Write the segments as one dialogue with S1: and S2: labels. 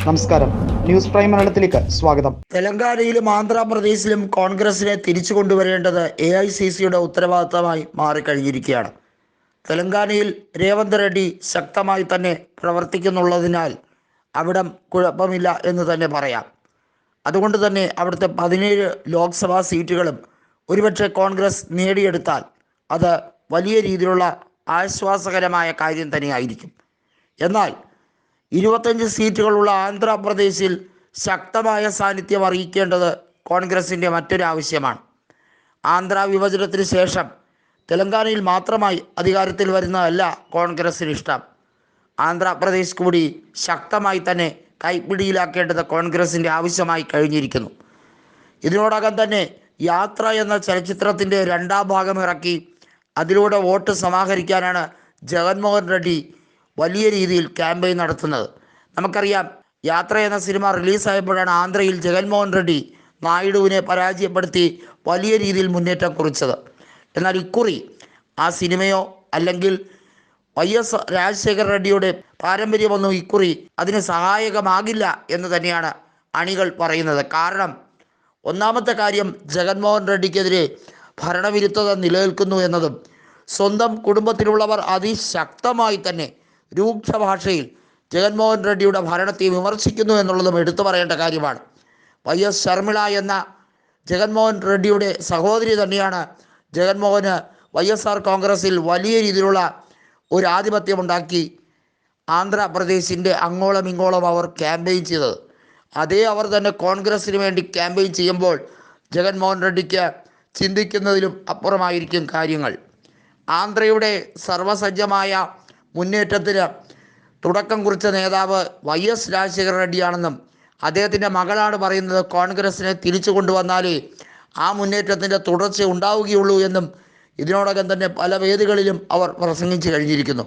S1: നമസ്കാരം, news prime മലയാളത്തിലേക്ക് സ്വാഗതം.
S2: തെലങ്കാനയിലും ആന്ധ്രാപ്രദേശിലും കോൺഗ്രസിനെ തിരിച്ചു കൊണ്ടുവരേണ്ടത് AICCയുടെ ഉത്തരവാദിത്തമായി മാറിക്കഴിഞ്ഞിരിക്കുകയാണ്. തെലങ്കാനയിൽ രേവന്ത് റെഡ്ഡി ശക്തമായി തന്നെ പ്രവർത്തിക്കുന്നുള്ളതിനാൽ അവിടം കുഴപ്പമില്ല എന്ന് തന്നെ പറയാം. അതുകൊണ്ട് തന്നെ അവിടുത്തെ 17 ലോക്സഭാ സീറ്റുകളും ഒരുപക്ഷെ കോൺഗ്രസ് നേടിയെടുത്താൽ അത് വലിയ രീതിയിലുള്ള ആശ്വാസകരമായ കാര്യം തന്നെയായിരിക്കും. എന്നാൽ 25 സീറ്റുകളുള്ള ആന്ധ്രാപ്രദേശിൽ ശക്തമായ സാന്നിധ്യം അറിയിക്കേണ്ടത് കോൺഗ്രസിൻ്റെ മറ്റൊരു ആവശ്യമാണ്. ആന്ധ്ര വിഭജനത്തിന് ശേഷം തെലങ്കാനയിൽ മാത്രമായി അധികാരത്തിൽ വരുന്നതല്ല കോൺഗ്രസിന് ഇഷ്ടം. ആന്ധ്രാപ്രദേശ് കൂടി ശക്തമായി തന്നെ കൈപ്പിടിയിലാക്കേണ്ടത് കോൺഗ്രസിൻ്റെ ആവശ്യമായി കഴിഞ്ഞിരിക്കുന്നു. ഇതിനോടകം തന്നെ യാത്ര എന്ന ചലച്ചിത്രത്തിൻ്റെ 2ാം ഭാഗം ഇറക്കി അതിലൂടെ വോട്ട് സമാഹരിക്കാനാണ് ജഗൻമോഹൻ റെഡ്ഡി വലിയ രീതിയിൽ ക്യാമ്പയിൻ നടത്തുന്നത്. നമുക്കറിയാം, യാത്ര എന്ന സിനിമ റിലീസായപ്പോഴാണ് ആന്ധ്രയിൽ ജഗൻമോഹൻ റെഡ്ഡി നായിഡുവിനെ പരാജയപ്പെടുത്തി വലിയ രീതിയിൽ മുന്നേറ്റം കുറിച്ചത്. എന്നാൽ ഇക്കുറി ആ സിനിമയോ അല്ലെങ്കിൽ YS രാജശേഖർ റെഡ്ഡിയുടെ പാരമ്പര്യമൊന്നും ഇക്കുറി അതിന് സഹായകമാകില്ല എന്ന് തന്നെയാണ് അണികൾ പറയുന്നത്. കാരണം ഒന്നാമത്തെ കാര്യം, ജഗൻമോഹൻ റെഡ്ഡിക്കെതിരെ ഭരണവിരുദ്ധത നിലനിൽക്കുന്നു എന്നതും സ്വന്തം കുടുംബത്തിലുള്ളവർ അതിശക്തമായി തന്നെ രൂക്ഷ ഭാഷയിൽ ജഗൻമോഹൻ റെഡ്ഡിയുടെ ഭരണത്തെ വിമർശിക്കുന്നു എന്നുള്ളതും എടുത്തു പറയേണ്ട കാര്യമാണ്. YS ശർമിള എന്ന ജഗൻമോഹൻ റെഡ്ഡിയുടെ സഹോദരി തന്നെയാണ് ജഗൻമോഹന് YSR കോൺഗ്രസിൽ വലിയ രീതിയിലുള്ള ഒരു ആധിപത്യമുണ്ടാക്കി ആന്ധ്രാപ്രദേശിൻ്റെ അങ്ങോളം ഇങ്ങോളം അവർ ക്യാമ്പയിൻ ചെയ്തത്. അതേ അവർ തന്നെ കോൺഗ്രസ്സിന് വേണ്ടി ക്യാമ്പയിൻ ചെയ്യുമ്പോൾ ജഗൻമോഹൻ റെഡ്ഡിക്ക് ചിന്തിക്കുന്നതിലും അപ്പുറമായിരിക്കും കാര്യങ്ങൾ. ആന്ധ്രയുടെ സർവസജ്ജമായ മുന്നേറ്റത്തിന് തുടക്കം കുറിച്ച നേതാവ് YS രാജശേഖർ റെഡ്ഡിയാണെന്നും അദ്ദേഹത്തിൻ്റെ മകളാണ് പറയുന്നത് കോൺഗ്രസിനെ തിരിച്ചു കൊണ്ടുവന്നാലേ ആ മുന്നേറ്റത്തിൻ്റെ തുടർച്ച ഉണ്ടാവുകയുള്ളൂ എന്നും ഇതിനോടകം തന്നെ പല വേദികളിലും അവർ പ്രസംഗിച്ചു കഴിഞ്ഞിരിക്കുന്നു.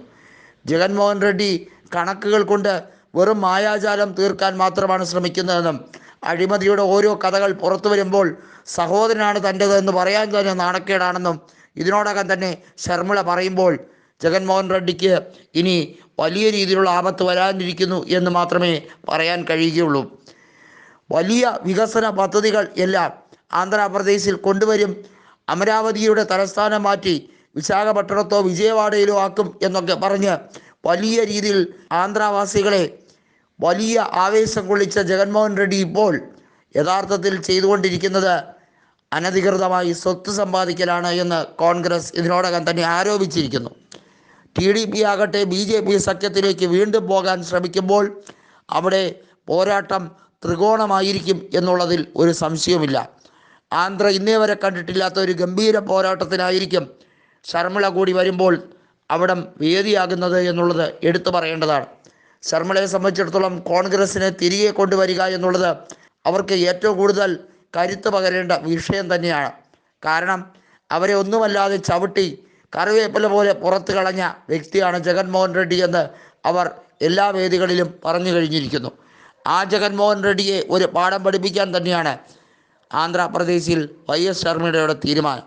S2: ജഗൻമോഹൻ റെഡ്ഡി കണക്കുകൾ കൊണ്ട് വെറും മായാജാലം തീർക്കാൻ മാത്രമാണ് ശ്രമിക്കുന്നതെന്നും അഴിമതിയുടെ ഓരോ കഥകൾ പുറത്തു വരുമ്പോൾ സഹോദരനാണ് തൻ്റെതെന്ന് പറയാൻ തന്നെ നാണക്കേടാണെന്നും ഇതിനോടകം തന്നെ ശർമിള പറയുമ്പോൾ ജഗൻമോഹൻ റെഡ്ഡിക്ക് ഇനി വലിയ രീതിയിലുള്ള ആപത്ത് വരാനിരിക്കുന്നു എന്ന് മാത്രമേ പറയാൻ കഴിയുകയുള്ളൂ. വലിയ വികസന പദ്ധതികൾ എല്ലാം ആന്ധ്രാപ്രദേശിൽ കൊണ്ടുവരും, അമരാവതിയുടെ തലസ്ഥാനം മാറ്റി വിശാഖപട്ടണത്തോ വിജയവാഡയിലോ ആക്കും എന്നൊക്കെ പറഞ്ഞ് വലിയ രീതിയിൽ ആന്ധ്രാവാസികളെ വലിയ ആവേശം കൊള്ളിച്ച ജഗൻമോഹൻ റെഡ്ഡി ഇപ്പോൾ യഥാർത്ഥത്തിൽ ചെയ്തുകൊണ്ടിരിക്കുന്നത് അനധികൃതമായി സ്വത്ത് സമ്പാദിക്കലാണ് എന്ന് കോൺഗ്രസ് ഇതിനോടകം തന്നെ ആരോപിച്ചിരിക്കുന്നു. TDP ആകട്ടെ BJP സഖ്യത്തിലേക്ക് വീണ്ടും പോകാൻ ശ്രമിക്കുമ്പോൾ അവിടെ പോരാട്ടം ത്രികോണമായിരിക്കും എന്നുള്ളതിൽ ഒരു സംശയവുമില്ല. ആന്ധ്ര ഇന്നേ വരെ കണ്ടിട്ടില്ലാത്ത ഒരു ഗംഭീര പോരാട്ടത്തിനായിരിക്കും ശർമിള കൂടി വരുമ്പോൾ അവിടം വേദിയാകുന്നത് എന്നുള്ളത് എടുത്തു പറയേണ്ടതാണ്. ശർമിളയെ സംബന്ധിച്ചിടത്തോളം കോൺഗ്രസിനെ തിരികെ കൊണ്ടുവരിക എന്നുള്ളത് അവർക്ക് ഏറ്റവും കൂടുതൽ കരുത്ത് പകരേണ്ട വിഷയം തന്നെയാണ്. കാരണം അവരെ ഒന്നുമല്ലാതെ ചവിട്ടി കറിവേപ്പില പോലെ പുറത്തു കളഞ്ഞ വ്യക്തിയാണ് ജഗൻമോഹൻ റെഡ്ഡി എന്ന് അവർ എല്ലാ വേദികളിലും പറഞ്ഞു കഴിഞ്ഞിരിക്കുന്നു. ആ ജഗൻമോഹൻ റെഡ്ഡിയെ ഒരു പാഠം പഠിപ്പിക്കാൻ തന്നെയാണ് ആന്ധ്രാപ്രദേശിൽ YS ശർമിളയുടെ തീരുമാനം.